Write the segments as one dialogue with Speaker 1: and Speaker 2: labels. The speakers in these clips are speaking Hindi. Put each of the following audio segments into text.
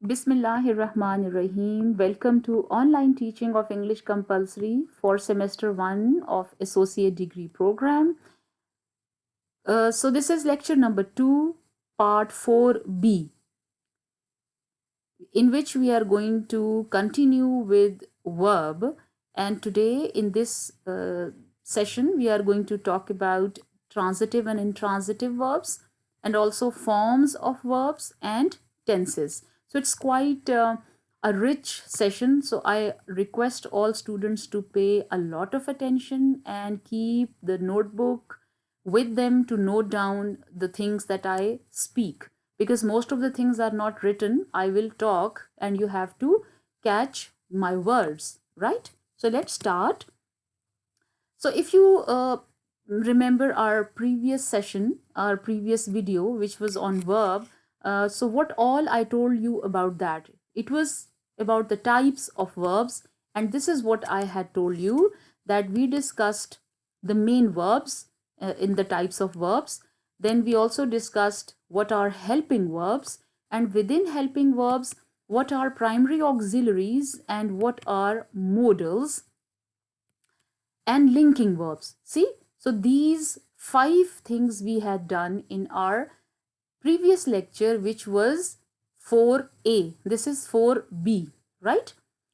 Speaker 1: Bismillahirrahmanirrahim. Welcome to online teaching of English compulsory for semester 1 of associate degree program. So this is lecture number 2, part 4B, in which we are going to continue with verb. And today in this session, we are going to talk about transitive and intransitive verbs and also forms of verbs and tenses. So it's quite a rich session. So I request all students to pay a lot of attention and keep the notebook with them to note down the things that I speak, because most of the things are not written. I will talk and you have to catch my words, right? So let's start. So if you remember our previous session, our previous video, which was on verb, so what all I told you about that? It was about the types of verbs, and this is what I had told you, that we discussed the main verbs in the types of verbs. Then we also discussed what are helping verbs, and within helping verbs, what are primary auxiliaries and what are modals and linking verbs. See, so these 5 things we had done in our previous lecture, which was 4A. This is 4B, right?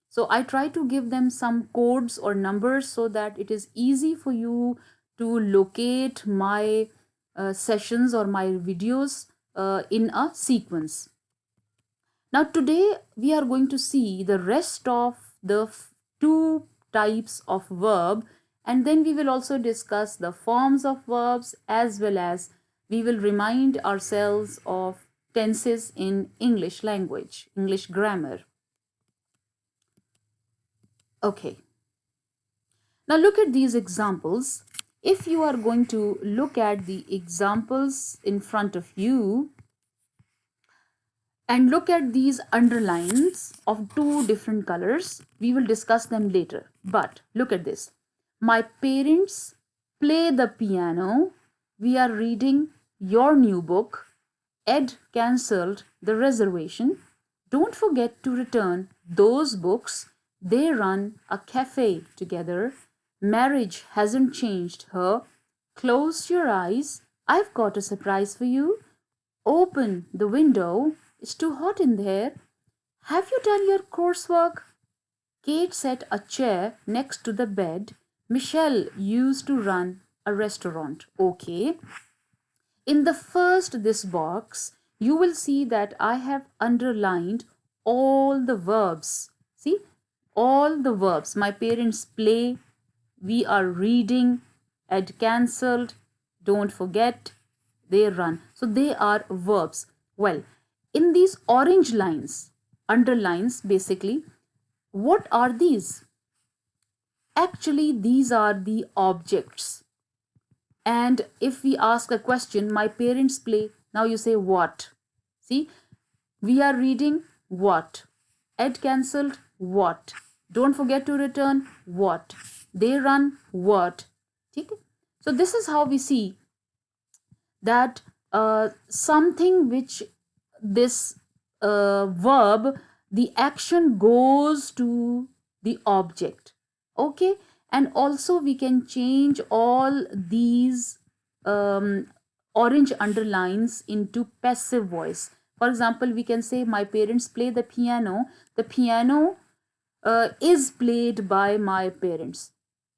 Speaker 1: So I try to give them some codes or numbers so that it is easy for you to locate my sessions or my videos in a sequence. Now today we are going to see the rest of the 2 types of verb, and then we will also discuss the forms of verbs, as well as we will remind ourselves of tenses in English language, English grammar. Okay. Now look at these examples. If you are going to look at the examples in front of you, and look at these underlines of 2 different colors. We will discuss them later. But look at this. My parents play the piano. We are reading your new book. Ed cancelled the reservation. Don't forget to return those books. They run a cafe together. Marriage hasn't changed her. Close your eyes. I've got a surprise for you. Open the window. It's too hot in there. Have you done your coursework? Kate set a chair next to the bed. Michelle used to run a restaurant. Okay. In the first this box, you will see that I have underlined all the verbs. See? All the verbs. My parents play. We are reading. Ed cancelled. Don't forget. They run. So they are verbs. Well, in these orange lines, underlines basically, what are these? Actually, these are the objects. And if we ask a question, my parents play, now you say what? See, we are reading what? Ed cancelled what? Don't forget to return what? They run what? Okay? So this is how we see that something which this verb, the action goes to the object. Okay, and also we can change all these orange underlines into passive voice. For example, we can say my parents play the piano. The piano is played by my parents.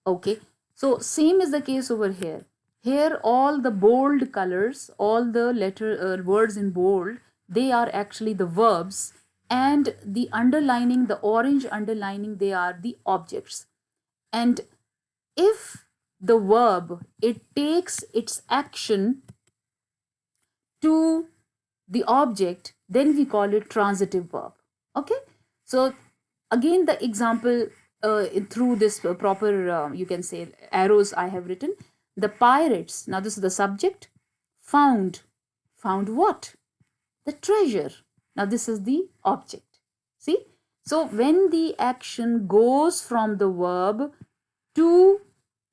Speaker 1: Okay, so same is the case over here. Here all the bold colors, all the letter words in bold, they are actually the verbs, and the underlining, the orange underlining, they are the objects. And if the verb, it takes its action to the object, then we call it transitive verb. Okay, so again the example through this proper you can say arrows I have written. The pirates, now this is the subject, found what? The treasure. Now this is the object. See, so when the action goes from the verb to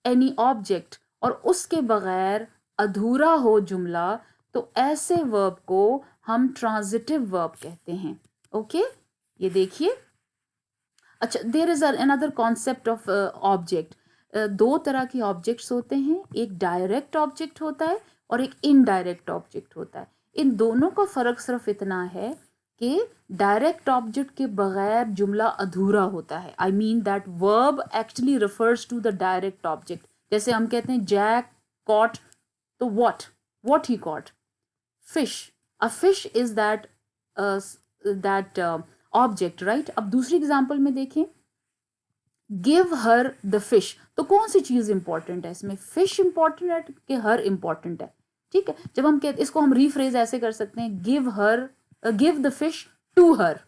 Speaker 1: any object और उसके बगैर अधूरा हो जुमला, तो ऐसे वर्ब को हम ट्रांजिटिव वर्ब कहते हैं. ओके, ये देखिए। अच्छा, there is another concept of object. दो तरह के ऑब्जेक्ट्स होते हैं, एक डायरेक्ट ऑब्जेक्ट होता है और एक इनडायरेक्ट ऑब्जेक्ट होता है। इन दोनों का फ़र्क सिर्फ इतना है कि डायरेक्ट ऑब्जेक्ट के बगैर जुमला अधूरा होता है। I mean that verb actually refers to the direct object. जैसे हम कहते हैं जैक कॉट, तो what he caught, fish, a fish is that object, right. अब दूसरी एग्जांपल में देखें, गिव हर द फिश, तो कौन सी चीज इंपॉर्टेंट है इसमें, फिश इंपॉर्टेंट है कि हर इंपॉर्टेंट है? ठीक है, जब हम कहते, इसको हम रीफ्रेज ऐसे कर सकते हैं, give the fish to her.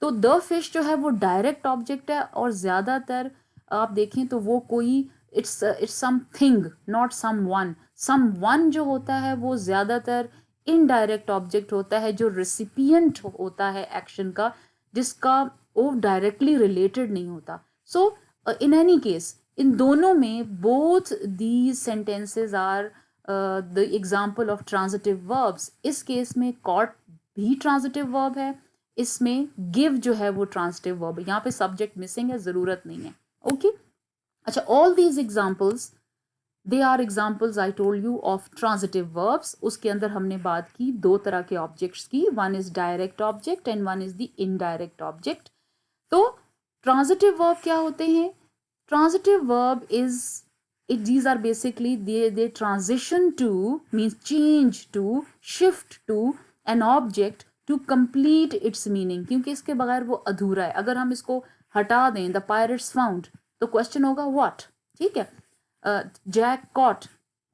Speaker 1: तो द फिश जो है वो डायरेक्ट ऑब्जेक्ट है, और ज्यादातर आप देखें तो वो कोई it's something, not someone जो होता है वो ज्यादातर इनडायरेक्ट ऑब्जेक्ट होता है, जो रिसिपिएंट होता है एक्शन का, जिसका वो डायरेक्टली रिलेटेड नहीं होता। सो इन एनी केस, इन दोनों में both these sentences are the example of transitive verbs. इस केस में कॉट भी ट्रांजिटिव वर्ब है, इसमें गिव जो है वो ट्रांजिटिव वर्ब है। यहाँ पे सब्जेक्ट मिसिंग है, जरूरत नहीं है। ओके, अच्छा, all these examples they are examples I told you of transitive verbs. उसके अंदर हमने बात की दो तरह के ऑब्जेक्ट्स की, one is direct object and one is the indirect object. तो ट्रांजिटिव वर्ब क्या होते हैं? Transitive verb is these are basically they transition to, means change to, shift to an object to complete its meaning, क्योंकि इसके बगैर वो अधूरा है। अगर हम इसको हटा दें, द पायरेट्स फाउंड, तो क्वेश्चन होगा व्हाट, ठीक है। जैक कॉट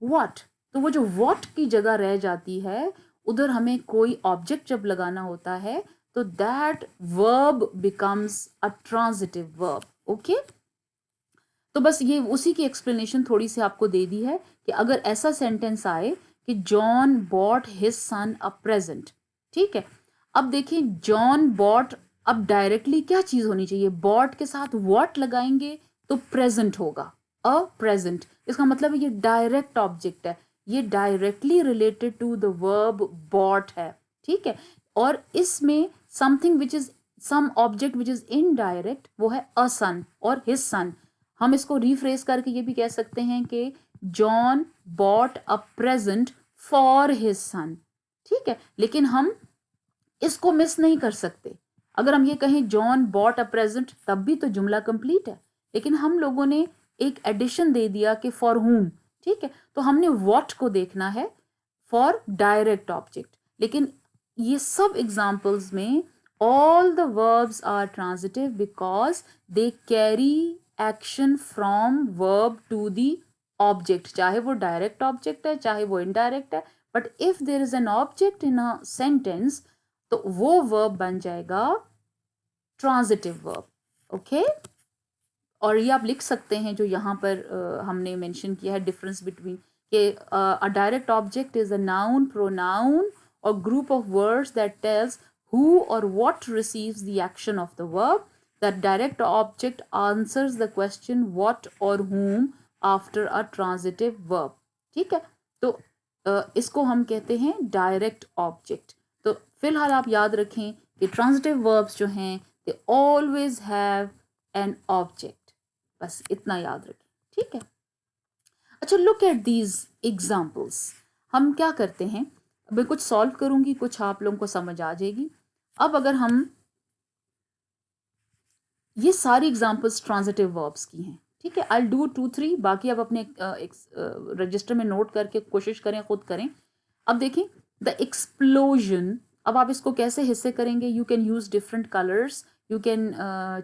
Speaker 1: व्हाट, तो वो जो व्हाट की जगह रह जाती है, उधर हमें कोई ऑब्जेक्ट जब लगाना होता है तो that verb becomes a transitive verb. Okay, तो बस ये उसी की एक्सप्लेनेशन थोड़ी सी आपको दे दी है कि अगर ऐसा सेंटेंस आए कि John bot his son a present, ठीक है। अब देखिए, जॉन बॉट, अब डायरेक्टली क्या चीज होनी चाहिए, बॉट के साथ व्हाट लगाएंगे तो प्रेजेंट होगा, अ प्रेजेंट। इसका मतलब है ये डायरेक्ट ऑब्जेक्ट है, ये directly related to the verb bought है, ठीक है। और इसमें something which is some object which is indirect, वो है अ सन और हिज सन। हम इसको रिफ्रेस करके ये भी कह सकते हैं कि John bought a present for his son, ठीक है। लेकिन हम इसको मिस नहीं कर सकते। अगर हम ये कहें जॉन बॉट अ प्रेजेंट, तब भी तो जुमला कंप्लीट है, लेकिन हम लोगों ने एक एडिशन दे दिया कि फॉर हुम, ठीक है। तो हमने वॉट को देखना है फॉर डायरेक्ट ऑब्जेक्ट। लेकिन ये सब एग्जाम्पल्स में all the verbs are transitive because they carry action from verb to the object, चाहे वो direct object है चाहे वो indirect है, but if there is an object in a sentence तो वो verb बन जाएगा transitive verb। okay? और ये आप लिख सकते हैं जो यहाँ पर हमने मेंशन किया है, डिफरेंस बिटवीन के a direct object is a noun, pronoun और group of words that tells who or what receives the action of the verb. That direct object answers the question what or whom after a transitive verb, ठीक है। तो इसको हम कहते हैं डायरेक्ट ऑब्जेक्ट। तो फिलहाल आप याद रखें कि ट्रांजिटिव वर्ब्स जो हैं they always have an object, बस इतना याद रखें, ठीक है। अच्छा, लुक एट दीज एग्जाम्पल्स। हम क्या करते हैं, मैं कुछ सॉल्व करूंगी, कुछ आप लोगों को समझ आ जाएगी। अब अगर हम, ये सारी एग्जाम्पल्स ट्रांजिटिव वर्ब्स की हैं, ठीक है। आई डू 2-3, बाकी आप अपने रजिस्टर में नोट करके कोशिश करें, खुद करें। अब देखें, द एक्सप्लोजन, अब आप इसको कैसे हिस्से करेंगे, you can use different colours, you can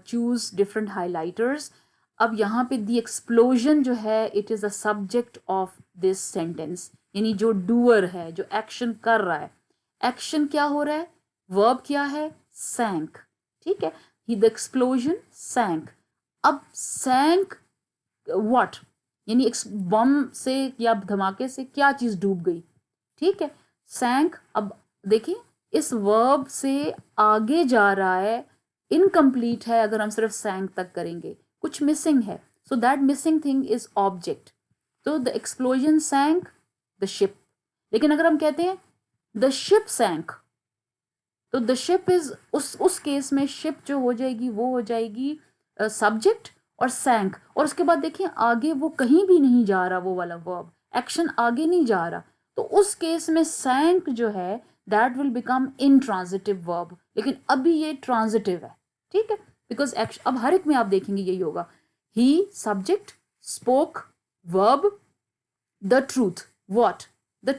Speaker 1: choose different highlighters. अब यहाँ पे द एक्सप्लोजन जो है it is a subject of this sentence, यानी जो डूअर है, जो एक्शन कर रहा है। एक्शन क्या हो रहा है, वर्ब क्या है, सैंक, ठीक है। The explosion sank. अब सैंक व्हाट, यानी बम से या धमाके से क्या चीज डूब गई, ठीक है, सैंक। अब देखिए, इस वर्ब से आगे जा रहा है, इनकम्प्लीट है अगर हम सिर्फ सैंक तक करेंगे, कुछ मिसिंग है, so that missing thing is object. तो द एक्सप्लोजन सैंक द शिप। लेकिन अगर हम कहते हैं द शिप सैंक, तो द शिप इज उस केस में शिप जो हो जाएगी वो हो जाएगी सब्जेक्ट और सैंक, और उसके बाद देखिए आगे वो कहीं भी नहीं जा रहा, वो वाला वर्ब एक्शन आगे नहीं जा रहा, तो उस केस में सैंक जो है that will become intransitive verb, लेकिन अभी ये ट्रांजिटिव है, ठीक है, बिकॉज एक्शन अब हर एक में आप देखेंगे यही होगा, he subject, spoke verb, the truth, what, the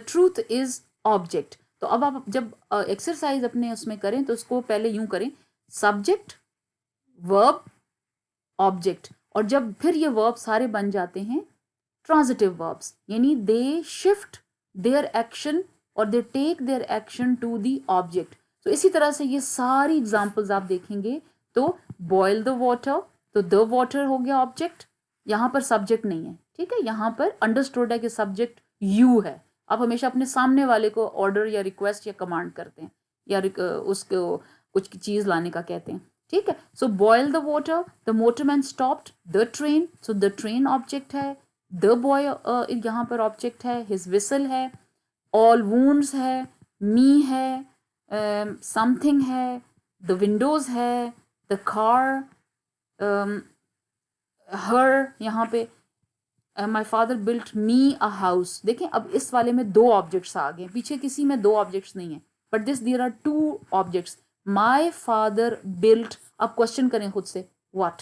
Speaker 1: truth is object. तो अब आप जब एक्सरसाइज अपने उसमें करें तो उसको पहले यूं करें, सब्जेक्ट वर्ब ऑब्जेक्ट, और जब फिर ये वर्ब सारे बन जाते हैं ट्रांजिटिव वर्ब्स, यानी दे शिफ्ट देयर एक्शन और they take their action to the object. तो इसी तरह से ये सारी एग्जांपल्स आप देखेंगे, तो बॉयल द वाटर, तो द वाटर हो गया ऑब्जेक्ट, यहाँ पर सब्जेक्ट नहीं है, ठीक है, यहाँ पर अंडरस्टूड है कि सब्जेक्ट यू है। आप हमेशा अपने सामने वाले को ऑर्डर या रिक्वेस्ट या कमांड करते हैं, या उसको कुछ चीज़ लाने का कहते हैं, ठीक है। So boil the water, the motorman stopped the train, so the train object है, द बॉय यहाँ पर ऑब्जेक्ट है, हिज विसल है, ऑल वूंड्स है, मी है, समथिंग है, द विंडोज है, द कार, हर यहाँ पे my father built me a house. देखें अब इस वाले में दो ऑब्जेक्ट्स आ गए, पीछे किसी में दो ऑब्जेक्ट्स नहीं है, but this there are two objects. My father built, अब क्वेश्चन करें खुद से, व्हाट,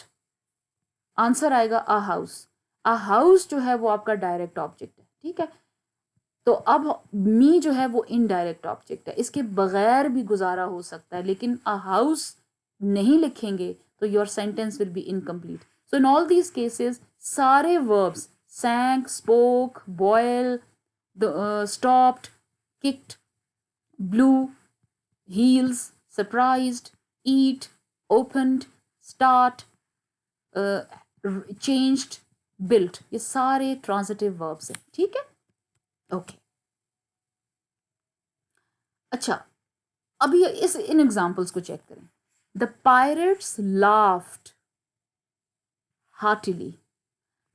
Speaker 1: आंसर आएगा अ हाउस। अ हाउस जो है वो आपका डायरेक्ट ऑब्जेक्ट है, ठीक है। तो अब मी जो है वो इनडायरेक्ट ऑब्जेक्ट है, इसके बगैर भी गुजारा हो सकता है, लेकिन अ हाउस नहीं लिखेंगे तो your sentence will be incomplete. So in all these cases सारे verbs sank, spoke, boil, stopped, kicked, blew, heels, surprised, eat, opened, start, changed, built, ये सारे ट्रांजिटिव वर्ब्स हैं, ठीक है, ओके। अच्छा, अभी इस इन एग्जांपल्स को चेक करें। द पायरेट्स लाफ्ड हार्टिली,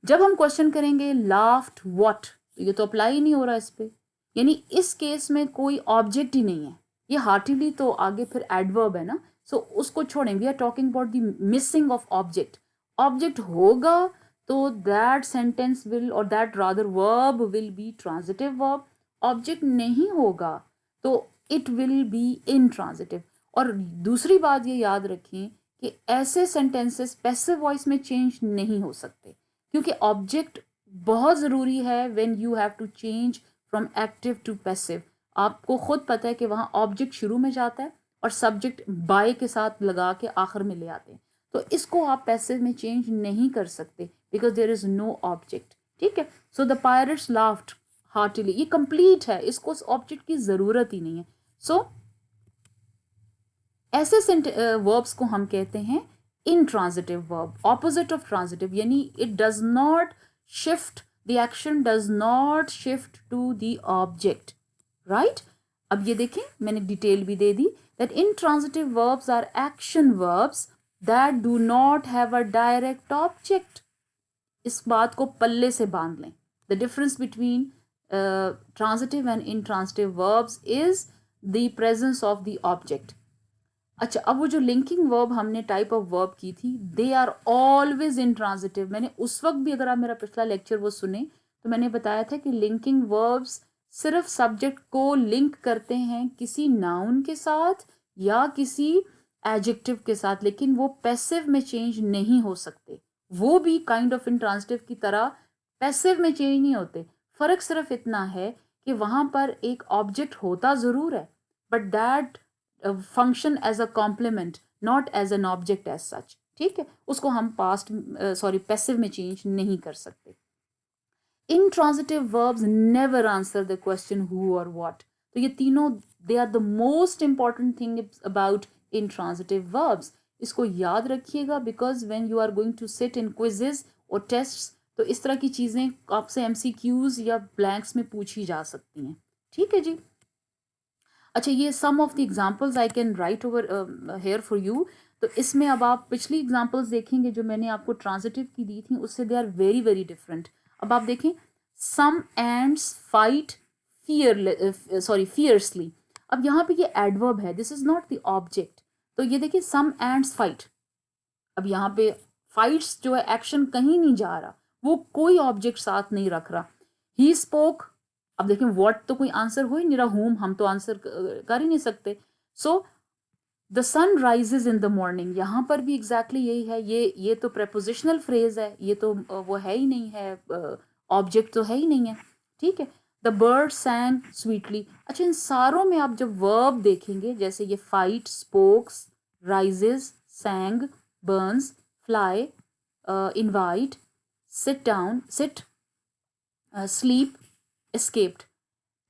Speaker 1: जब हम क्वेश्चन करेंगे लाफ्ड व्हाट, तो ये तो अप्लाई ही नहीं हो रहा इस पे, यानी इस केस में कोई ऑब्जेक्ट ही नहीं है, ये हार्टिली तो आगे फिर एडवर्ब है ना, सो उसको छोड़ें, we are talking about the missing of object. Object होगा तो दैट सेंटेंस विल और that rather verb will be transitive verb, object नहीं होगा तो इट विल बी इनट्रांजिटिव। और दूसरी बात ये याद रखें कि ऐसे सेंटेंसेस पैसिव वॉइस में चेंज नहीं हो सकते, क्योंकि ऑब्जेक्ट बहुत ज़रूरी है when you have to change from active to passive. आपको खुद पता है कि वहाँ ऑब्जेक्ट शुरू में जाता है और सब्जेक्ट बाय के साथ लगा के आखिर में ले आते हैं, तो इसको आप पैसिव में चेंज नहीं कर सकते because there is no object, ठीक है। So the pirates laughed heartily, ये कंप्लीट है, इसको ऑब्जेक्ट की ज़रूरत ही नहीं है। सो ऐसे वर्ब्स को हम कहते हैं intransitive verb, opposite of transitive, यानी it does not shift, the action does not shift to the object, right? अब ये देखें मैंने डिटेल भी दे दी that intransitive verbs are action verbs that do not have a direct object। इस बात को पल्ले से बांध लें। The difference between transitive and intransitive verbs is the presence of the object। अच्छा, अब वो जो लिंकिंग वर्ब हमने टाइप ऑफ वर्ब की थी, दे आर ऑलवेज इंट्रांजिटिव। मैंने उस वक्त भी, अगर आप मेरा पिछला लेक्चर वो सुने, तो मैंने बताया था कि लिंकिंग वर्ब्स सिर्फ सब्जेक्ट को लिंक करते हैं किसी नाउन के साथ या किसी एडजेक्टिव के साथ, लेकिन वो पैसिव में चेंज नहीं हो सकते। वो भी काइंड ऑफ इंट्रांजिटिव की तरह पैसिव में चेंज नहीं होते। फर्क सिर्फ इतना है कि वहां पर एक ऑब्जेक्ट होता ज़रूर है, but that function as a complement, not as an object as such, ठीक है। उसको हम पास्ट पैसिव में चेंज नहीं कर सकते। intransitive verbs never answer the question who or what, तो ये तीनों they are the most important thing about intransitive verbs। इसको याद रखिएगा because when you are going to sit in quizzes और tests, तो इस तरह की चीज़ें आपसे MCQs या blanks में पूछी जा सकती हैं, ठीक है जी। अच्छा, ये some of the examples I can write over here for you. तो इसमें अब आप पिछली एग्जांपल्स देखेंगे जो मैंने आपको ट्रांजिटिव की दी थी, उससे they are very very different. अब आप देखें, सम एंड्स फाइट फियरसली, अब यहाँ पे ये एडवर्ब है, this is not the object. तो ये देखिए सम एंड्स फाइट, अब यहाँ पे फाइट्स जो है एक्शन कहीं नहीं जा रहा, वो कोई ऑब्जेक्ट साथ नहीं रख रहा। ही स्पोक, अब देखें व्हाट तो कोई आंसर हो ही नहीं रहा, होम हम तो आंसर कर ही नहीं सकते। So the sun rises in the morning, यहाँ पर भी एग्जैक्टली यही है, ये तो प्रेपोजिशनल फ्रेज है, ये तो वो है ही नहीं है, ऑब्जेक्ट तो है ही नहीं है, ठीक है। द बर्ड सैंग स्वीटली, अच्छा इन सारों में आप जब वर्ब देखेंगे, जैसे ये fight, spokes, rises, sang, burns, fly, invite, sit down, sit, sleep, escaped,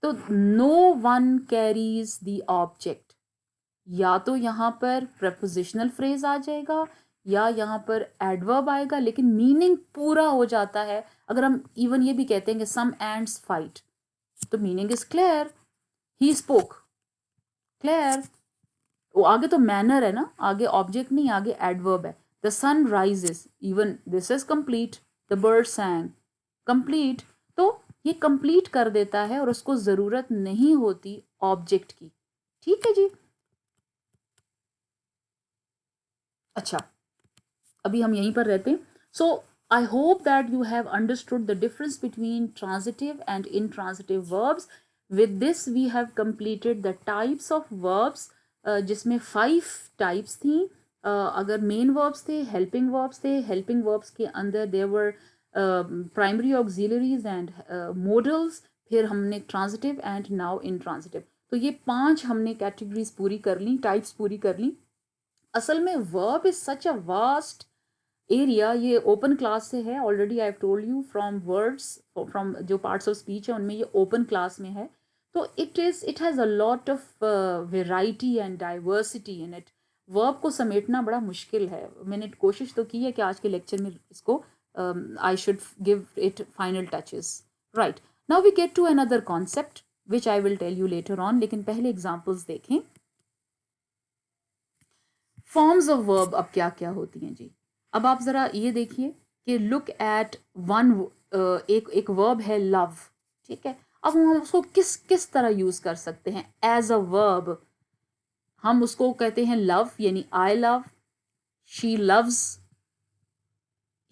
Speaker 1: तो no one carries the object. या तो यहाँ पर प्रपोजिशनल फ्रेज आ जाएगा या यहाँ पर एडवर्ब आएगा, लेकिन मीनिंग पूरा हो जाता है। अगर हम इवन ये भी कहते हैं कि सम एंड्स फाइट, तो meaning is clear, he spoke, clear. वो आगे तो मैनर है ना, आगे ऑब्जेक्ट नहीं, आगे एडवर्ब है। The sun rises, even this is complete. The bird sang, complete. तो ये कंप्लीट कर देता है और उसको जरूरत नहीं होती ऑब्जेक्ट की, ठीक है जी। अच्छा, अभी हम यहीं पर रहते हैं। So I hope that you have understood the difference between transitive and intransitive verbs. With this we have completed the types of verbs, जिसमें 5 टाइप्स थी। अगर मेन वर्ब्स थे, हेल्पिंग वर्ब्स थे, हेल्पिंग वर्ब्स के अंदर there were primary auxiliaries and models, फिर हमने ट्रांजिटिव एंड नाउ इनट्रांजिटिव। तो ये 5 हमने कैटेगरीज पूरी कर ली, टाइप्स पूरी कर ली। असल में verb is such a vast area, ये ओपन क्लास से है, already I have told you, from words, from जो पार्ट्स ऑफ स्पीच है उनमें ये ओपन क्लास में है। तो it has a lot of variety and diversity in it. Verb को समेटना बड़ा मुश्किल है, मैंने कोशिश तो की है कि आज के लेक्चर में इसको I should give it final touches, right. Now we get to another concept which I will tell you later on, लेकिन पहले एग्जाम्पल्स देखें। फॉर्म्स ऑफ वर्ब अब क्या क्या होती हैं जी। अब आप ज़रा ये देखिए कि लुक एट वन, एक वर्ब है लव, ठीक है। अब हम उसको किस किस तरह यूज़ कर सकते हैं एज अ वर्ब। हम उसको कहते हैं लव, यानी I love, she loves,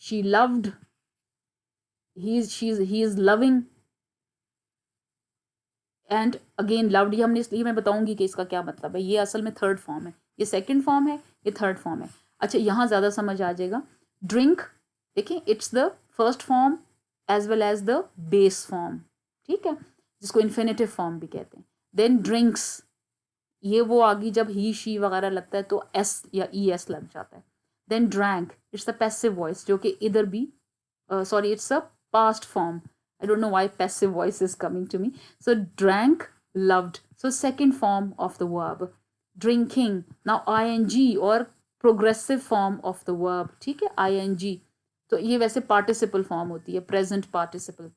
Speaker 1: she loved, he is loving, and again loved. ये हमने इसलिए, मैं बताऊंगी कि इसका क्या मतलब है। ये असल में थर्ड फॉर्म है, ये सेकंड फॉर्म है, ये थर्ड फॉर्म है। अच्छा, यहाँ ज़्यादा समझ आ जाएगा। ड्रिंक, देखिए it's the first form as well as the base form, ठीक है, जिसको इन्फिनेटिव फॉर्म भी कहते हैं। देन ड्रिंक्स, ये वो आगे जब ही शी वगैरह लगता है तो एस या ई एस लग जाता है। Then drank, it's the passive voice, जो कि इधर भी sorry, it's a past form. I don't know why passive voice is coming to me. So drank, loved. So second form of the verb. Drinking. Now ing or progressive form of the verb. ठीक है, ing. तो ये वैसे participle form होती है, present participle.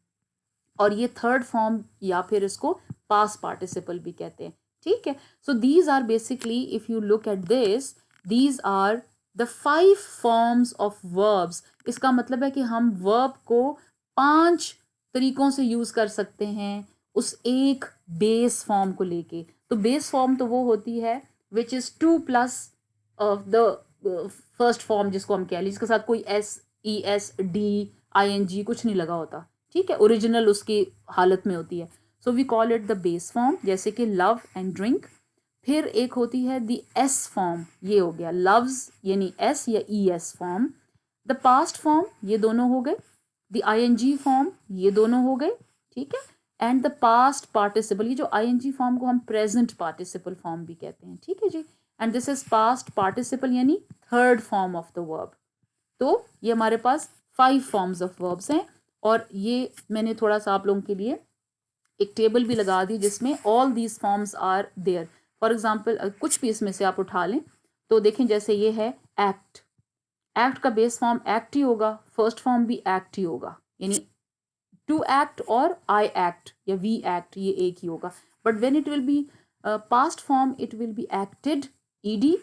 Speaker 1: और ये थर्ड फॉर्म या फिर इसको पास्ट पार्टिसिपल भी कहते हैं, ठीक है। So these are basically, if you look at this, these are the 5 forms of verbs. इसका मतलब है कि हम वर्ब को 5 तरीकों से यूज कर सकते हैं उस एक बेस फॉर्म को लेके। तो बेस फॉर्म तो वो होती है which is 2 plus of the first form, जिसको हम कह लीजिए, जिसके साथ कोई S, E S, D, I N G कुछ नहीं लगा होता, ठीक है, ओरिजिनल उसकी हालत में होती है। So we call it the base form, जैसे कि लव एंड ड्रिंक। फिर एक होती है द एस फॉर्म, ये हो गया लव्स यानी एस या E S form. The past form, ये दोनों हो गए। The I N G form, ये दोनों हो गए, ठीक है। एंड द पास्ट पार्टिसिपल, ये जो आई एन जी फॉर्म को हम प्रेजेंट पार्टिसिपल फॉर्म भी कहते हैं, ठीक है जी। And this is past participle यानी third form of the verb. तो ये हमारे पास 5 फॉर्म्स ऑफ वर्ब्स हैं। और ये मैंने थोड़ा सा आप लोगों के लिए एक टेबल भी लगा दी जिसमें all these forms are there. For example कुछ भी इसमें से आप उठा लें तो देखें, जैसे ये है एक्ट, एक्ट का बेस फॉर्म एक्ट ही होगा, फर्स्ट फॉर्म भी एक्ट ही होगा, यानी टू एक्ट और आई एक्ट या वी एक्ट, ये एक ही होगा। But when it will be past form, it will be acted, ED.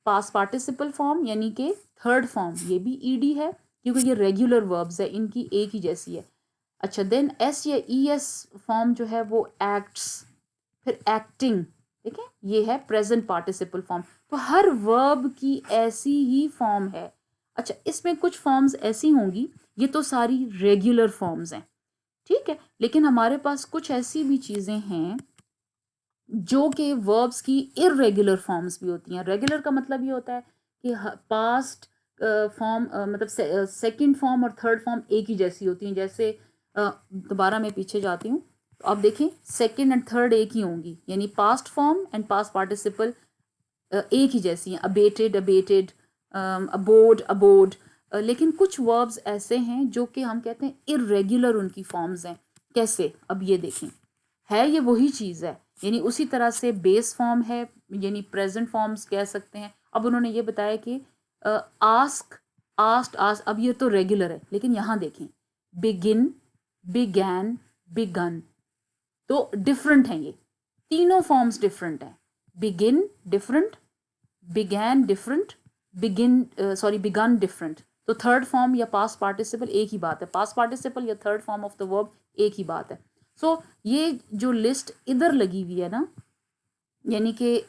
Speaker 1: Past participle form यानी कि थर्ड फॉर्म, ये भी ईडी है क्योंकि ये रेगुलर वर्ब्स है, इनकी एक ही जैसी है। अच्छा, देन एस या ई एस फॉर्म जो है वो एक्ट्स, फिर एक्टिंग, देखें ये है प्रेजेंट पार्टिसिपल फॉर्म। तो हर वर्ब की ऐसी ही फॉर्म है। अच्छा, इसमें कुछ फॉर्म्स ऐसी होंगी, ये तो सारी रेगुलर फॉर्म्स हैं, ठीक है, लेकिन हमारे पास कुछ ऐसी भी चीजें हैं जो कि वर्ब्स की इरेगुलर फॉर्म्स भी होती हैं। रेगुलर का मतलब ये होता है कि पास्ट फॉर्म मतलब सेकंड फॉर्म और थर्ड फॉर्म एक ही जैसी होती हैं। जैसे दोबारा मैं पीछे जाती हूँ, तो आप देखें सेकंड एंड थर्ड एक ही होंगी, यानी past form and past participle एक ही जैसी हैं, अबेटेड अबेटेड, अबोड अबोड। लेकिन कुछ वर्ब्स ऐसे हैं जो कि हम कहते हैं इरेगुलर उनकी फॉर्म्स हैं। कैसे? अब ये देखें, है ये वही चीज़ है, यानी उसी तरह से बेस फॉर्म है, यानी प्रेजेंट फॉर्म्स कह सकते हैं। अब उन्होंने ये बताया कि आस्क, आस्ट, आस्क, अब ये तो रेगुलर है, लेकिन यहाँ देखें बिगिन, बिगैन, बिगन, तो डिफरेंट हैं, ये तीनों फॉर्म्स डिफरेंट हैं। Begin different, began different, begun different. तो थर्ड फॉर्म या पास्ट पार्टिसिपल एक ही बात है, पास्ट पार्टिसिपल या third form of the verb एक ही बात है। सो ये जो लिस्ट इधर लगी हुई है ना, यानी कि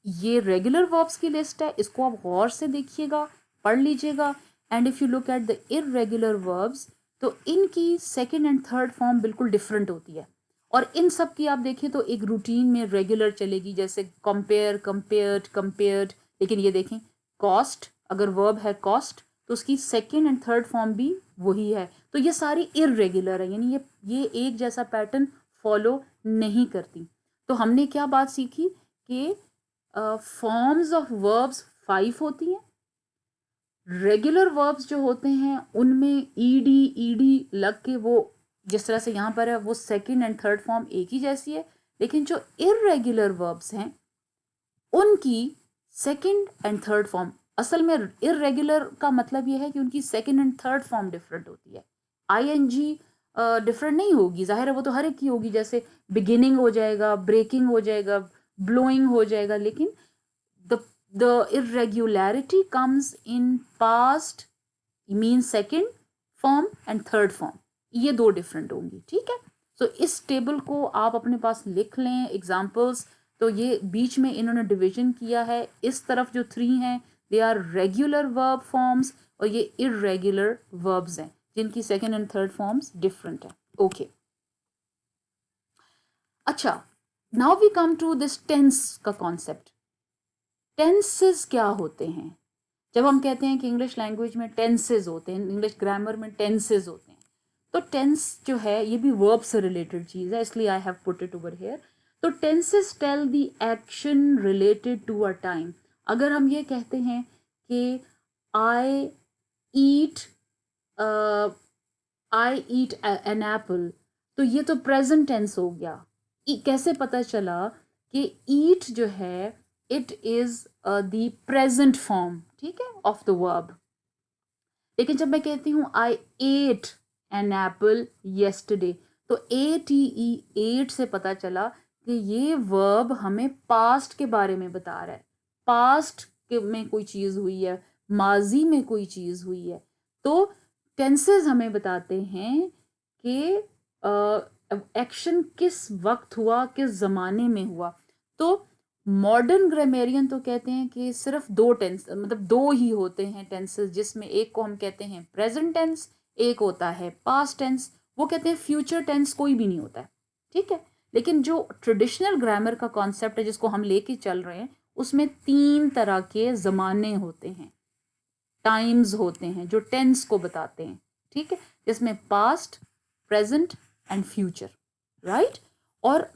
Speaker 1: ये रेगुलर वर्ब्स की लिस्ट है, इसको आप गौर से देखिएगा, पढ़ लीजिएगा। And if you look at the irregular verbs, तो इनकी सेकेंड एंड थर्ड फॉर्म बिल्कुल डिफरेंट होती है। और इन सब की आप देखें तो एक रूटीन में रेगुलर चलेगी, जैसे कंपेयर, कंपेयर्ड, कंपेयर्ड। लेकिन ये देखें कॉस्ट, अगर वर्ब है कॉस्ट तो उसकी सेकेंड एंड थर्ड फॉर्म भी वही है। तो ये सारी इरेगुलर है, यानी ये एक जैसा पैटर्न फॉलो नहीं करती। तो हमने क्या बात सीखी कि फॉर्म्स ऑफ वर्ब्स 5 होती हैं। रेगुलर वर्ब्स जो होते हैं उनमें ईडी ईडी लग के, वो जिस तरह से यहाँ पर है वो सेकंड एंड थर्ड फॉर्म एक ही जैसी है। लेकिन जो इरेगुलर वर्ब्स हैं उनकी सेकंड एंड थर्ड फॉर्म, असल में इरेगुलर का मतलब ये है कि उनकी second and third form different होती है। आईएनजी डिफरेंट नहीं होगी, जाहिर है वो तो हर एक की होगी, जैसे बिगिनिंग हो जाएगा, ब्रेकिंग हो जाएगा, ब्लोइंग हो जाएगा। लेकिन the irregularity comes in past, means second form and third form, ये दो डिफरेंट होंगी, ठीक है। सो इस टेबल को आप अपने पास लिख लें, एग्जांपल्स। तो ये बीच में इन्होंने डिवीजन किया है, इस तरफ जो 3 हैं they are regular verb forms, और ये इरेगुलर वर्ब्स हैं जिनकी second and third forms different है। ओके, अच्छा, now we come to this tense का कॉन्सेप्ट। टेंसेस क्या होते हैं? जब हम कहते हैं कि इंग्लिश लैंग्वेज में टेंसेस होते हैं, इंग्लिश ग्रामर में टेंसेस होते हैं, तो टेंस जो है ये भी वर्ब से रिलेटेड चीज़ है, इसलिए I have put it over here. तो tenses tell the action related to a time. अगर हम ये कहते हैं कि आई ईट एन एप्पल, तो ये तो प्रेजेंट टेंस हो गया। कैसे पता चला कि ईट जो है it is the present form, ठीक है, ऑफ द वर्ब। लेकिन जब मैं कहती हूँ आई एट एन एप्पल येस्टरडे, तो एट से पता चला कि ये वर्ब हमें पास्ट के बारे में बता रहा है, पास्ट में कोई चीज़ हुई है, माजी में कोई चीज़ हुई है। तो टेंसेस हमें बताते हैं कि एक्शन किस वक्त हुआ, किस ज़माने में हुआ। तो मॉडर्न ग्रामेरियन तो कहते हैं कि सिर्फ 2 टेंस, मतलब 2 ही होते हैं टेंसेस, जिसमें एक को हम कहते हैं प्रेजेंट टेंस, एक होता है पास्ट टेंस। वो कहते हैं फ्यूचर टेंस कोई भी नहीं होता है, ठीक है। लेकिन जो ट्रेडिशनल ग्रामर का कॉन्सेप्ट है जिसको हम लेके चल रहे हैं, उसमें 3 तरह के ज़माने होते हैं, टाइम्स होते हैं जो टेंस को बताते हैं, ठीक है, जिसमें past, present and future, right. और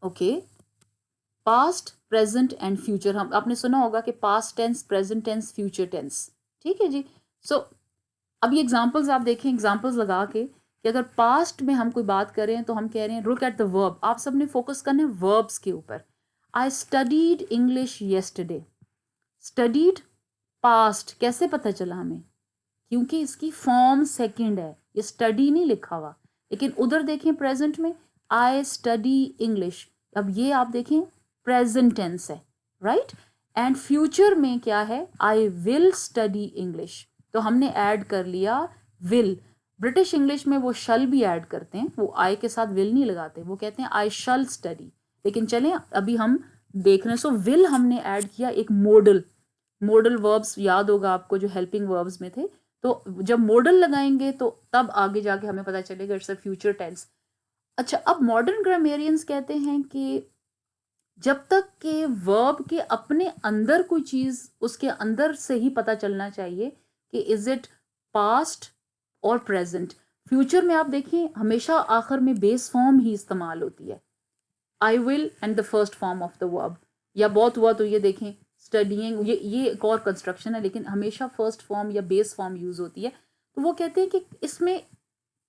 Speaker 1: okay, past, present and future, हम आपने सुना होगा कि past tense, present tense, future tense, ठीक है जी। सो अब ये एग्जांपल्स आप देखें, एग्जांपल्स लगा के कि अगर पास्ट में हम कोई बात करें तो हम कह रहे हैं लुक एट द वर्ब। आप सबने फोकस करना है वर्ब्स के ऊपर। I studied English yesterday, studied past, कैसे पता चला हमें? क्योंकि इसकी फॉर्म सेकंड है, ये स्टडी नहीं लिखा हुआ। लेकिन उधर देखें प्रेजेंट में आई स्टडी इंग्लिश, अब ये आप देखें प्रेजेंट टेंस है, राइट। एंड फ्यूचर में क्या है? आई विल स्टडी इंग्लिश, तो हमने ऐड कर लिया विल। ब्रिटिश इंग्लिश में वो शल भी ऐड करते हैं, वो आई के साथ विल नहीं लगाते, वो कहते हैं आई शल स्टडी। लेकिन चलें अभी हम देख रहे हैं, सो विल हमने ऐड किया एक मॉडल, मॉडल वर्ब्स याद होगा आपको जो हेल्पिंग वर्ब्स में थे, तो जब मॉडल लगाएंगे तो तब आगे जाके हमें पता चलेगा इट्स अ फ्यूचर टेंस। अच्छा, अब मॉडर्न ग्रामेरियंस कहते हैं कि जब तक के वर्ब के अपने अंदर कोई चीज उसके अंदर से ही पता चलना चाहिए कि इज इट पास्ट और प्रेजेंट। फ्यूचर में आप देखिए हमेशा आखिर में बेस फॉर्म ही इस्तेमाल होती है, I will and the first form of the verb, या बहुत हुआ तो ये देखें स्टडीइंग, ये एक और कंस्ट्रक्शन है, लेकिन हमेशा फर्स्ट फॉर्म या बेस फॉर्म यूज होती है। तो वो कहते हैं कि इसमें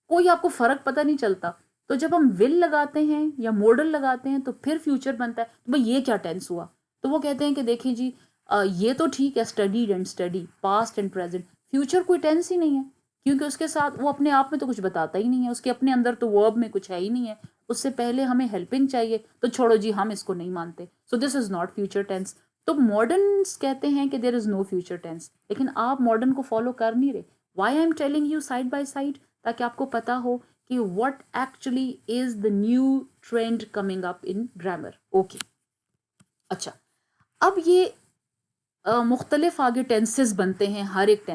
Speaker 1: कोई आपको फर्क पता नहीं चलता, तो जब हम विल लगाते हैं या मॉडल लगाते हैं तो फिर फ्यूचर बनता है, तो भाई ये क्या टेंस हुआ। तो वो कहते हैं कि देखिए जी ये तो ठीक है, studied and study, past and present, future कोई टेंस ही नहीं है, क्योंकि उसके साथ वो अपने आप में तो कुछ बताता ही नहीं है, उसके अपने अंदर तो वर्ब में कुछ है ही नहीं है, उससे पहले हमें हेल्पिंग चाहिए, तो छोड़ो जी हम इसको नहीं मानते, so this is not future tense. तो मॉडर्न कहते हैं कि there is no future tense, लेकिन आप मॉडर्न को फॉलो कर नहीं रहे। Why I am telling you side by side, ताकि आपको पता हो कि what actually is the new trend coming up in grammar. Okay, अच्छा, अब ये मुख्तलिफ आगे टेंसेस बनते हैं, हर एक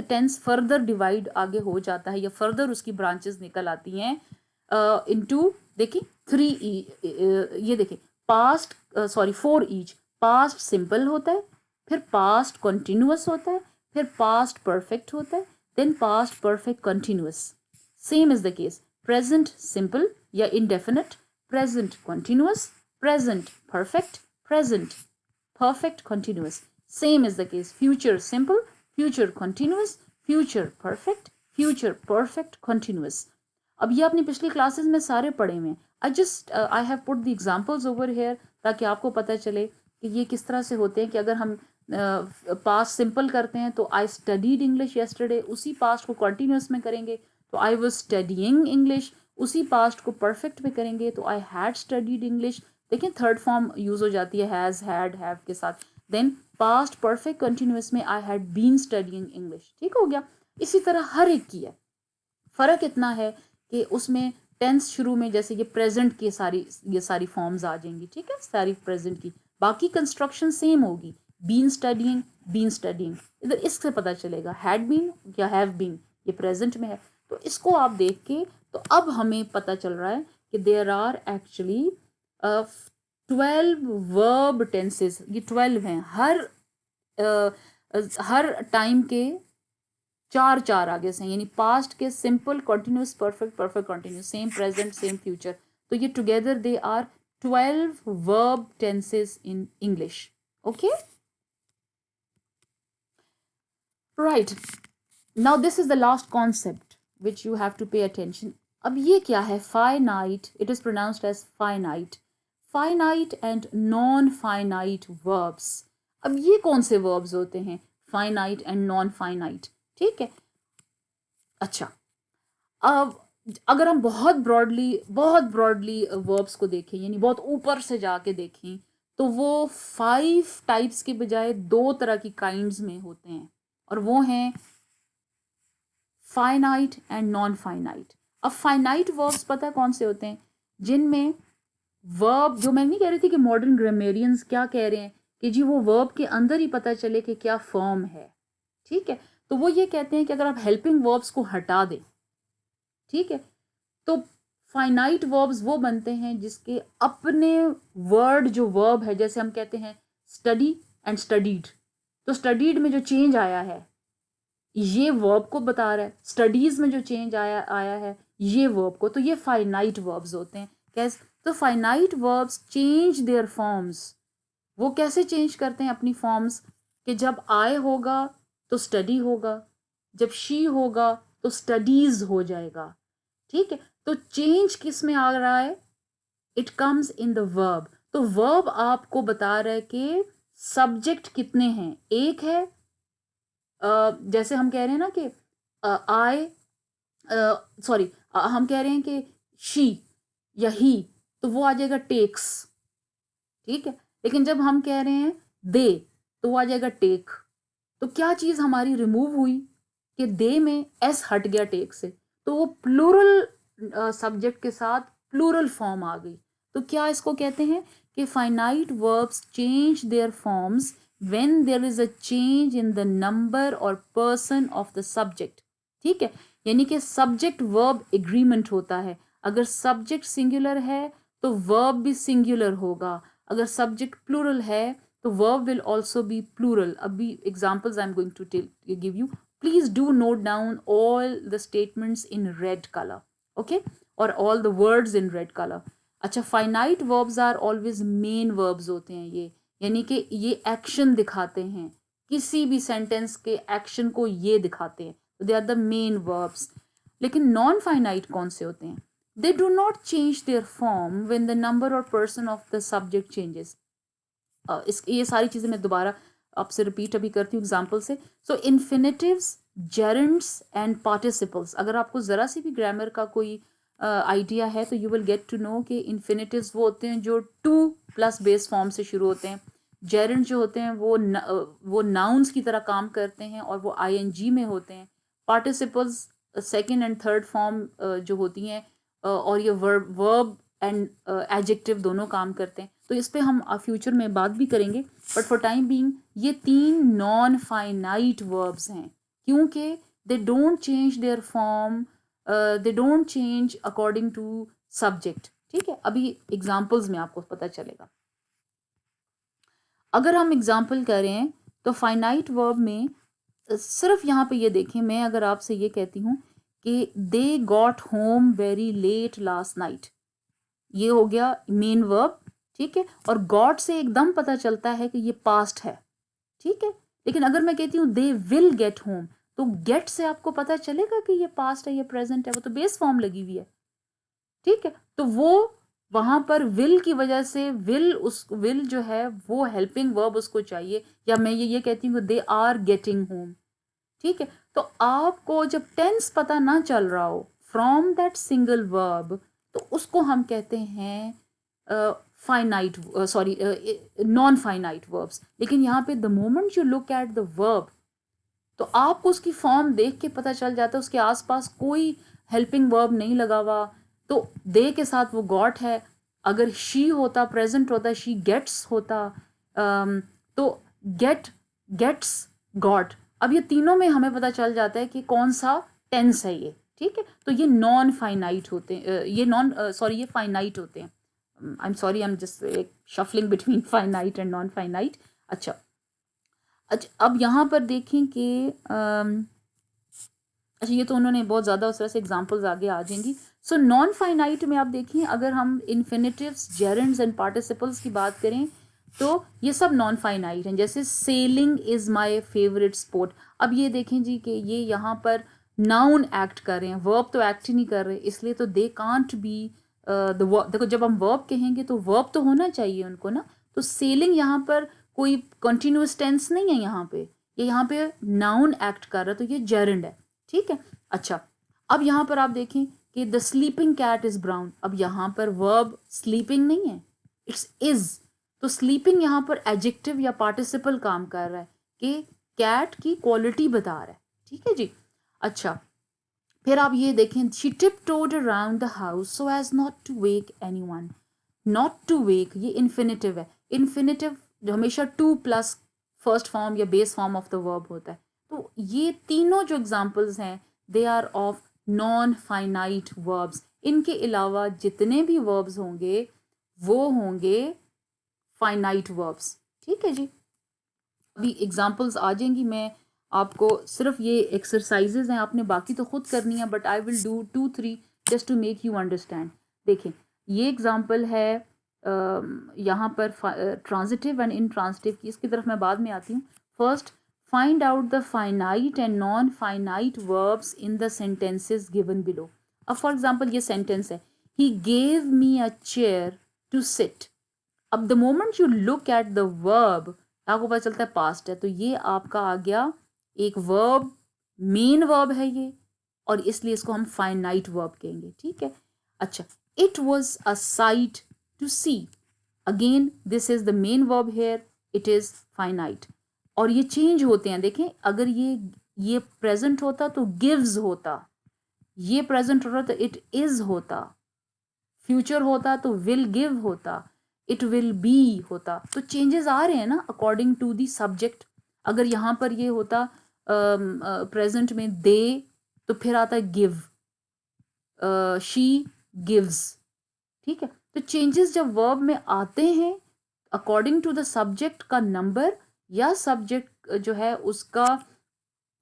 Speaker 1: टेंस फर्दर डिवाइड आगे हो जाता है या फर्दर उसकी ब्रांचेस निकल आती हैं इनटू, देखिए थ्री, ये देखिए past, sorry for each, past simple होता है, फिर पास्ट कॉन्टिन्यूअस होता है, फिर पास्ट परफेक्ट होता है, then past perfect continuous. Same is the case present simple या indefinite, present continuous, present perfect, present perfect continuous. Same is the case future simple, future continuous, future perfect, future perfect continuous. अब ये आपने पिछली क्लासेस में सारे पढ़े हुए हैं, आई have put the examples over here ताकि आपको पता चले कि ये किस तरह से होते हैं। कि अगर हम पास्ट सिंपल करते हैं तो आई स्टडीड इंग्लिश यस्टरडे, उसी पास्ट को कॉन्टिन्यूस में करेंगे तो आई वाज स्टडीइंग इंग्लिश, उसी पास्ट को परफेक्ट में करेंगे तो आई हैड स्टडीड इंग्लिश। देखिए थर्ड फॉर्म यूज हो जाती है हैज, हैड, हैव के साथ। देन पास्ट परफेक्ट कंटिन्यूअस में I had been studying English, ठीक हो गया। इसी तरह हर एक की है, फर्क इतना है कि उसमें टेंस शुरू में जैसे ये प्रेजेंट की ये सारी फॉर्म्स आ जाएंगी, ठीक है, सारी प्रेजेंट की, बाकी कंस्ट्रक्शन सेम होगी, बीन स्टडीइंग, बीन स्टडीइंग, इधर इससे पता चलेगा हैड बीन या हैव बीन, ये प्रेजेंट में है। तो इसको आप देख के तो अब हमें पता चल रहा है कि there are actually 12 verb tenses, ये 12 हैं, हर टाइम के चार चार आगे से, यानी पास्ट के simple, continuous, perfect, perfect continuous, same present, same future, तो ये together they are 12 verb tenses in English. Okay, right, now this is the last concept which you have to pay attention. अब ये क्या है, finite, it is pronounced as finite, finite and non finite verbs. अब ये कौन से वर्ब्स होते हैं, फाइनाइट एंड नॉन फाइनाइट, ठीक है। अच्छा, अब अगर हम बहुत ब्रॉडली वर्ब्स को देखें, यानी बहुत ऊपर से जाके देखें, तो वो 5 टाइप्स के बजाय 2 तरह की काइंड्स में होते हैं, और वो हैं फाइनाइट एंड नॉन फाइनाइट। अब फाइनाइट वर्ब्स पता है कौन से होते हैं, जिनमें वर्ब, जो मैं नहीं कह रही थी कि मॉडर्न ग्रामेरियंस क्या कह रहे हैं कि जी वो वर्ब के अंदर ही पता चले कि क्या फॉर्म है, ठीक है। तो वो ये कहते हैं कि अगर आप हेल्पिंग वर्ब्स को हटा दें, ठीक है, तो फाइनाइट वर्ब्स वो बनते हैं जिसके अपने वर्ड, जो वर्ब है, जैसे हम कहते हैं स्टडी एंड स्टडीड, तो स्टडीड में जो चेंज आया है ये वर्ब को बता रहा है, स्टडीज में जो चेंज आया है ये वर्ब को, तो ये फाइनाइट वर्ब्स होते हैं। कैसे, तो finite verbs change their forms, वो कैसे चेंज करते हैं अपनी फॉर्म्स, कि जब आई होगा तो स्टडी होगा, जब शी होगा तो स्टडीज हो जाएगा, ठीक है। तो चेंज किस में आ रहा है, it comes in the verb. तो वर्ब आपको बता रहा है कि सब्जेक्ट कितने हैं, एक है, जैसे हम कह रहे हैं ना कि आई, सॉरी, हम कह रहे हैं कि शी या ही, तो वो आ जाएगा टेक्स, ठीक है। लेकिन जब हम कह रहे हैं दे, तो वो आ जाएगा टेक। तो क्या चीज हमारी रिमूव हुई, कि दे में एस हट गया टेक से, तो वो प्लूरल सब्जेक्ट के साथ प्लूरल फॉर्म आ गई। तो क्या इसको कहते हैं कि finite verbs change their forms when there is a change in the number और पर्सन ऑफ द सब्जेक्ट। ठीक है, यानी कि सब्जेक्ट वर्ब एग्रीमेंट होता है। अगर सब्जेक्ट सिंगुलर है तो वर्ब भी सिंगुलर होगा, अगर सब्जेक्ट प्लूरल है तो verb will also be plural. अभी examples I am going to give you, please do note down all the statements in red color, okay, or all the words in red color. अच्छा, finite verbs are always main verbs होते हैं ये, यानी कि ये एक्शन दिखाते हैं, किसी भी सेंटेंस के एक्शन को ये दिखाते हैं, they are the main verbs. लेकिन नॉन फाइनाइट कौन से होते हैं? They do not change their form when the number और person of the subject changes. ये सारी चीज़ें मैं दोबारा आपसे रिपीट अभी करती हूँ एग्जाम्पल से। सो इन्फिनेटिव्स, जेरेंड्स एंड पार्टिसिपल्स, अगर आपको ज़रा सी भी ग्रामर का कोई आइडिया है तो you will get to know कि इन्फिनेटिव्स वो होते हैं जो टू प्लस बेस फॉर्म से शुरू होते हैं। जेरेंड जो होते हैं वो नाउन्स की तरह काम करते हैं और वो आईएनजी में होते हैं। Participles second and third form जो होती हैं और ये वर्ब एंड एडजेक्टिव दोनों काम करते हैं। तो इस पे हम फ्यूचर में बात भी करेंगे, बट फॉर टाइम बीइंग ये तीन नॉन फाइनाइट वर्ब्स हैं, क्योंकि they don't change their form, they don't change according to subject. ठीक है, अभी एग्जाम्पल्स में आपको पता चलेगा। अगर हम एग्जाम्पल करें तो फाइनाइट वर्ब में सिर्फ यहाँ पे ये देखें, मैं अगर आपसे ये कहती हूँ कि they got home very late last night, ये हो गया मेन वर्ब। ठीक है, और गॉड से एकदम पता चलता है कि ये पास्ट है। ठीक है, लेकिन अगर मैं कहती हूँ दे विल गेट होम, तो गेट से आपको पता चलेगा कि ये पास्ट है, ये प्रेजेंट है, वो तो बेस फॉर्म लगी हुई है। ठीक है, तो वो वहां पर विल की वजह से विल जो है वो हेल्पिंग वर्ब उसको चाहिए, या मैं ये कहती हूँ दे आर गेटिंग होम। ठीक है, तो आपको जब टेंस पता ना चल रहा हो फ्रॉम दैट सिंगल वर्ब, तो उसको हम कहते हैं finite, sorry non finite verbs. लेकिन यहाँ पे the moment you look at the verb, तो आपको उसकी फॉर्म देख के पता चल जाता है उसके आसपास कोई हेल्पिंग वर्ब नहीं लगा हुआ, तो दे के साथ वो गॉट है। अगर शी होता, प्रेजेंट होता, शी गेट्स होता, तो गेट, गेट्स, गॉट। अब ये तीनों में हमें पता चल जाता है कि कौन सा टेंस है ये। ठीक है, तो ये नॉन फाइनाइट होते हैं, ये फाइनाइट होते हैं। I am sorry, I am just shuffling between finite and non finite. अच्छा, अब यहाँ पर देखें कि अच्छा, ये तो उन्होंने बहुत ज़्यादा उस तरह से एग्जांपल्स आगे आ जाएंगी। सो नॉन फाइनाइट में आप देखें, अगर हम इन्फिनेटिव्स, जेरेंड्स एंड पार्टिसिपल्स की बात करें तो ये सब नॉन फाइनाइट हैं। जैसे selling is my favourite sport, अब ये देखें जी कि ये यहाँ पर नाउन एक्ट कर रहे हैं, वर्ब तो एक्ट ही नहीं कर रहे, इसलिए तो they can't be the verb. देखो, जब हम वर्ब कहेंगे तो वर्ब तो होना चाहिए उनको ना, तो सेलिंग यहाँ पर कोई कंटिन्यूस टेंस नहीं है यहाँ पे, ये यहाँ पे नाउन एक्ट कर रहा है, तो ये जेरेंड है। ठीक है, अच्छा, अब यहाँ पर आप देखें कि the sleeping cat is brown, अब यहाँ पर वर्ब स्लीपिंग नहीं है, इट्स इज, तो स्लीपिंग यहाँ पर एडजेक्टिव या पार्टिसिपल काम कर रहा है कि कैट की क्वालिटी बता रहा है। ठीक है जी, अच्छा, फिर आप ये देखें, she tiptoed around the house so as not to wake anyone. Not to wake ये इन्फिनेटिव है, इन्फिनेटिव हमेशा टू प्लस फर्स्ट फॉर्म या base form of the verb होता है। तो ये तीनों जो एग्जाम्पल्स हैं they are of non finite verbs. इनके अलावा जितने भी वर्ब्स होंगे वो होंगे फाइनाइट वर्ब्स। ठीक है जी, अभी एग्जाम्पल्स आ जाएंगी, मैं आपको सिर्फ ये एक्सरसाइजेज हैं, आपने बाकी तो खुद करनी है, but I will do 2-3 just to make you understand. देखें, ये एग्जाम्पल है यहाँ पर ट्रांजिटिव एंड इनट्रांजिटिव की, इसकी तरफ मैं बाद में आती हूँ। First, find out the finite and non finite verbs in the sentences given below. अब फॉर एग्जाम्पल ये सेंटेंस है, he gave me a chair to sit. अब the moment you look at the verb, आपको पता चलता है पास्ट है, तो ये आपका आ गया एक वर्ब, मेन वर्ब है ये, और इसलिए इसको हम फाइनाइट वर्ब कहेंगे। ठीक है, अच्छा, it was a sight to see, again this is the main verb here, it is finite. और ये चेंज होते हैं, देखें, अगर ये प्रेजेंट होता तो गिव्स होता, ये प्रेजेंट होता तो इट इज होता, फ्यूचर होता तो विल गिव होता, इट विल बी होता। तो चेंजेस आ रहे हैं ना अकॉर्डिंग टू दी सब्जेक्ट। अगर यहाँ पर ये होता प्रेजेंट में दे, तो फिर आता है गिव, शी गिव्स। ठीक है, तो चेंजेस जब वर्ब में आते हैं अकॉर्डिंग टू द सब्जेक्ट का नंबर या सब्जेक्ट जो है उसका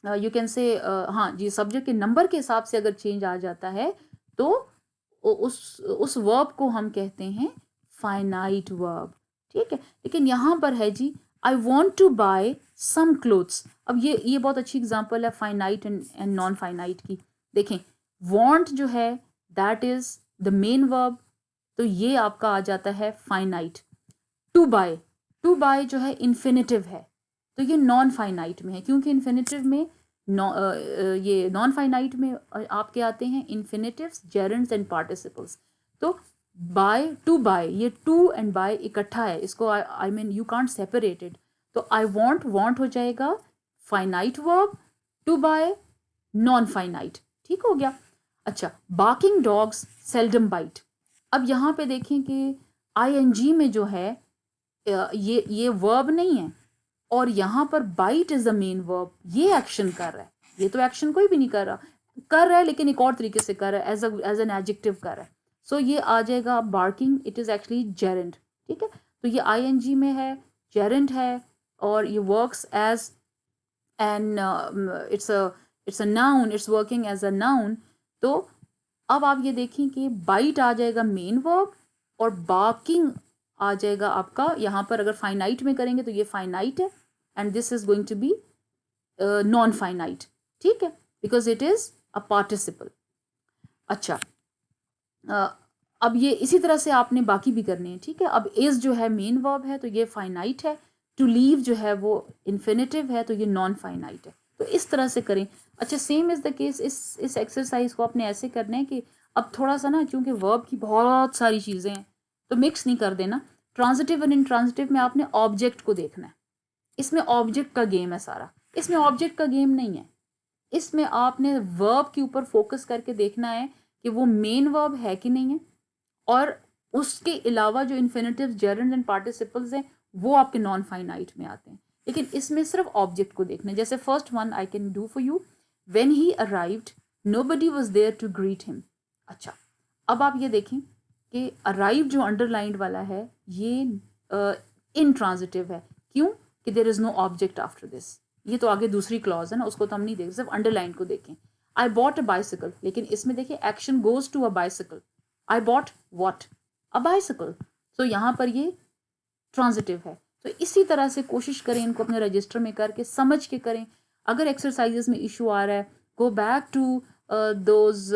Speaker 1: यू कैन से हाँ जी, सब्जेक्ट के नंबर के हिसाब से अगर चेंज आ जाता है तो उस वर्ब को हम कहते हैं फाइनाइट वर्ब। ठीक है, लेकिन यहाँ पर है जी I want to buy some clothes. अब ये बहुत अच्छी एग्जाम्पल है फाइनाइट एंड नॉन फाइनाइट की। देखें, वॉन्ट जो है that is the main verb, तो ये आपका आ जाता है फाइनाइट। टू बाय जो है इन्फिनेटिव है, तो ये नॉन फाइनाइट में है, क्योंकि इन्फिनेटिव में ये नॉन फाइनाइट में आपके आते हैं इन्फिनेटिव्स, जेरेंड्स एंड पार्टिसिपल्स। तो बाय, टू बाय, ये टू एंड बाय इकट्ठा है, इसको I mean you can't separate it. तो आई वॉन्ट हो जाएगा finite verb, to buy non finite. ठीक हो गया। अच्छा, बार्किंग डॉग्स सेल्डम बाइट। अब यहाँ पे देखें कि आईएनजी में जो है ये वर्ब नहीं है, और यहाँ पर bite is the main verb, ये एक्शन कर रहा है। ये तो एक्शन कोई भी नहीं कर रहा है, लेकिन एक और तरीके से कर रहा है, एज एन एडजेक्टिव कर रहा है। सो ये आ जाएगा barking, it is actually gerund. ठीक है, तो ये आईएनजी में है, जेरेंड है, और ये works as an it's a noun, it's working as a noun. तो अब आप ये देखें कि बाइट आ जाएगा मेन वर्ब और बार्किंग आ जाएगा आपका, यहाँ पर अगर फाइनाइट में करेंगे तो ये फाइनाइट है, and this is going to be non finite. ठीक है, because it is a participle. अच्छा, अब ये इसी तरह से आपने बाकी भी करने हैं। ठीक है, अब इज जो है मेन वर्ब है, तो ये फाइनाइट है। टू लीव जो है वो इन्फिनेटिव है, तो ये नॉन फाइनाइट है। तो इस तरह से करें। अच्छा, सेम इज द केस, इस एक्सरसाइज को आपने ऐसे करना है कि अब थोड़ा सा ना, क्योंकि वर्ब की बहुत सारी चीज़ें हैं, तो मिक्स नहीं कर देना। ट्रांजिटिव एंड इंट्रांजिटिव में आपने ऑब्जेक्ट को देखना है, इसमें ऑब्जेक्ट का गेम है सारा। इसमें ऑब्जेक्ट का गेम नहीं है, इसमें आपने वर्ब के ऊपर फोकस करके देखना है कि वो मेन वर्ब है कि नहीं है, और उसके अलावा जो इन्फिनेटिव, जेरेंड एंड पार्टिसिपल्स हैं वो आपके नॉन फाइनाइट में आते हैं। लेकिन इसमें सिर्फ ऑब्जेक्ट को देखना है। जैसे first one I can do for you, when he arrived nobody was there to greet him. अच्छा, अब आप ये देखें कि अराइव जो अंडरलाइंड वाला है ये इनट्रांजिटिव है। क्यों? कि there is no object after this. ये तो आगे दूसरी क्लॉज है ना, उसको तो हम नहीं देख, सिर्फ अंडरलाइन को देखें। आई बॉट अ बाइसिकल, लेकिन इसमें देखिए action goes to a bicycle. I bought what? A bicycle. तो यहाँ पर ये ट्रांजिटिव है। तो इसी तरह से कोशिश करें इनको अपने रजिस्टर में करके समझ के करें। अगर एक्सरसाइजेस में इशू आ रहा है, go back to those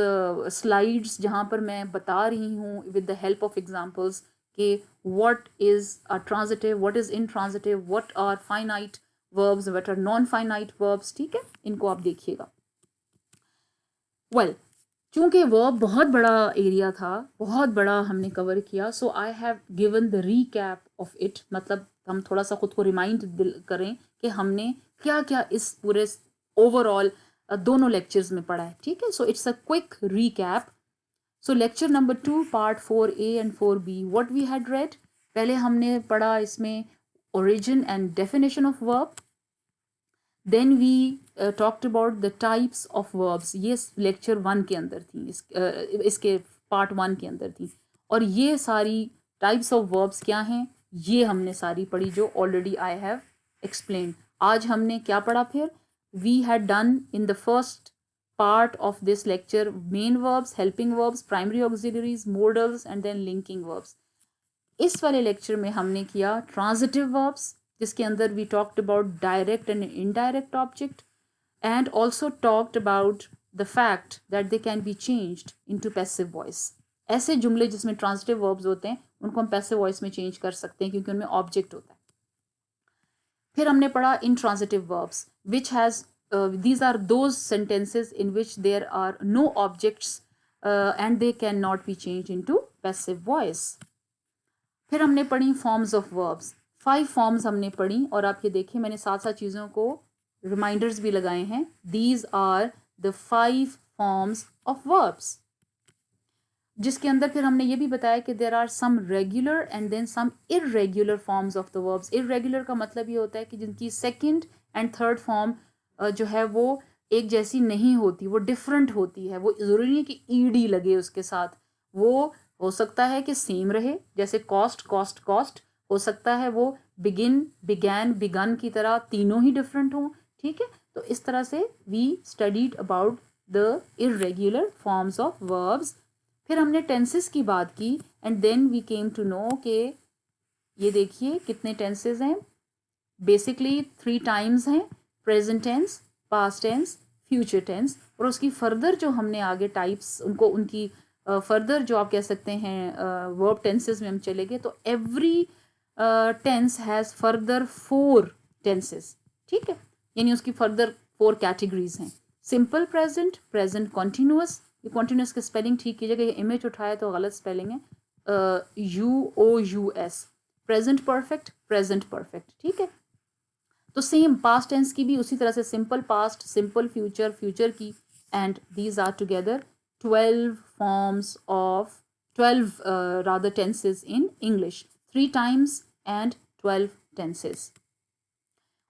Speaker 1: slides जहाँ पर मैं बता रही हूँ with the help of examples कि what is a transitive, what is intransitive, what are finite verbs, what are non-finite verbs। ठीक है, इनको आप देखिएगा। well, चूंकि वर्ब बहुत बड़ा एरिया था, बहुत बड़ा हमने कवर किया, so I have given the recap of it. मतलब हम थोड़ा सा खुद को रिमाइंड करें कि हमने क्या क्या इस पूरे ओवरऑल दोनों लेक्चर्स में पढ़ा है। ठीक है, so it's a quick recap. So lecture number 2 part 4A and 4B, what we had read. पहले हमने पढ़ा इसमें origin and definition of verb, then we talked about the types of verbs. ये लेक्चर 1 के अंदर थी, इसके पार्ट 1 के अंदर थी। और ये सारी टाइप्स ऑफ वर्ब्स क्या हैं ये हमने सारी पढ़ी, जो ऑलरेडी आई हैव एक्सप्लेन। आज हमने क्या पढ़ा फिर? We had done in the first part of this lecture main verbs, helping verbs, primary auxiliaries, modals and then linking verbs। इस वाले लेक्चर में हमने किया transitive verbs, जिसके अंदर we talked about direct and indirect object and also talked about the fact that they can be changed into passive voice। ऐसे जुमले जिसमें transitive verbs होते हैं उनको हम passive voice में change कर सकते हैं क्योंकि उनमें object होता है। फिर हमने पढ़ा intransitive verbs which has these are those sentences in which there are no objects and they cannot be changed into passive voice। फिर हमने पढ़ी forms of verbs, 5 forms हमने पढ़ी। और आप ये देखिए मैंने साथ साथ चीज़ों को रिमाइंडर्स भी लगाए हैं. These are the 5 forms of verbs. जिसके अंदर फिर हमने ये भी बताया कि there are some regular and then some irregular forms of the verbs. Irregular का मतलब ये होता है कि जिनकी सेकंड एंड थर्ड फॉर्म जो है वो एक जैसी नहीं होती, वो डिफरेंट होती है. वो ज़रूरी नहीं है कि ईडी लगे उसके साथ. वो हो सकता है कि सेम रहे, जैसे कॉस्ट कॉस्ट कॉस्ट. हो सकता है वो बिगिन बिगैन बिगन की तरह तीनों ही डिफरेंट हों. ठीक है, तो इस तरह से we studied about the irregular forms of verbs. फिर हमने टेंसेस की बात की and then we came to know कि ये देखिए कितने टेंसेस हैं. बेसिकली 3 टाइम्स हैं, present tense, past tense, future tense. और उसकी फर्दर जो हमने आगे टाइप्स उनको उनकी फर्दर जो आप कह सकते हैं वर्ब टेंसेस में हम चले गए. तो every tense has further 4 tenses. ठीक है, यानी उसकी फर्दर 4 कैटेगरीज हैं. Simple present, present continuous. ये कॉन्टीन्यूअस की स्पेलिंग ठीक कीजिएगा, ये इमेज उठाया तो गलत स्पेलिंग है. UOUS. Present perfect, present perfect. ठीक है, तो सेम पास्ट टेंस की भी उसी तरह से simple past, simple future, future की. And these are together 12 forms of 12 rather tenses in English. 3 times and 12 tenses.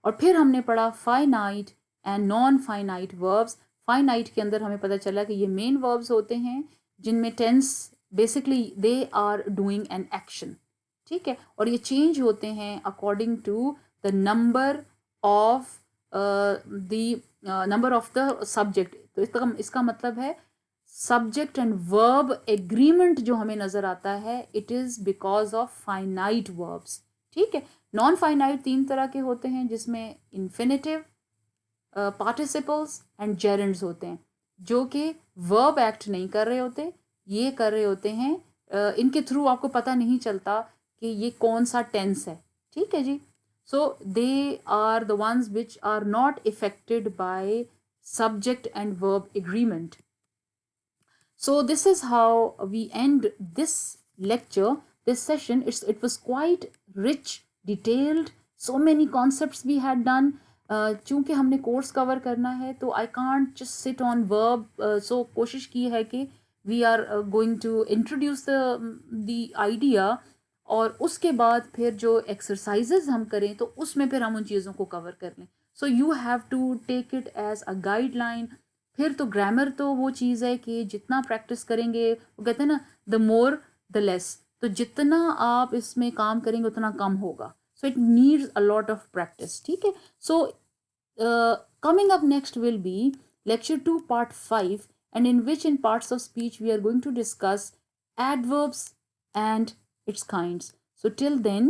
Speaker 1: और फिर हमने पढ़ा finite and non finite verbs. Finite के अंदर हमें पता चला कि ये मेन वर्ब्स होते हैं जिनमें tense basically they are doing an action. ठीक है, और ये चेंज होते हैं according to the number of the subject. तो इसका मतलब है सब्जेक्ट एंड वर्ब एग्रीमेंट जो हमें नज़र आता है, it is because of finite verbs. ठीक है, नॉन फाइनाइट 3 तरह के होते हैं जिसमें इन्फिनेटिव, पार्टिसिपल्स एंड जेरेंड्स होते हैं, जो कि वर्ब एक्ट नहीं कर रहे होते, ये कर रहे होते हैं. इनके थ्रू आपको पता नहीं चलता कि ये कौन सा टेंस है. ठीक है जी. So they are the ones which are not affected by subject and verb agreement. So this is how we end this lecture, this session. It was quite rich, detailed, so many concepts we had done. चूँकि हमने कोर्स कवर करना है तो I can't just sit on verb. So कोशिश की है कि we are going to introduce the idea, और उसके बाद फिर जो एक्सरसाइजेज हम करें तो उसमें फिर हम उन चीज़ों को कवर कर लें. So you have to take it as a guideline. फिर तो ग्रामर तो वो चीज़ है कि जितना प्रैक्टिस करेंगे, वो कहते हैं ना, द मोर द लेस. तो जितना आप इसमें काम करेंगे उतना कम होगा. So it needs a lot of practice. ठीक है, सो coming up next will be lecture 2 part 5, and in which in parts of speech we are going to discuss adverbs and its kinds. So till then,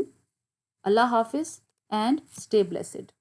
Speaker 1: Allah Hafiz and stay blessed.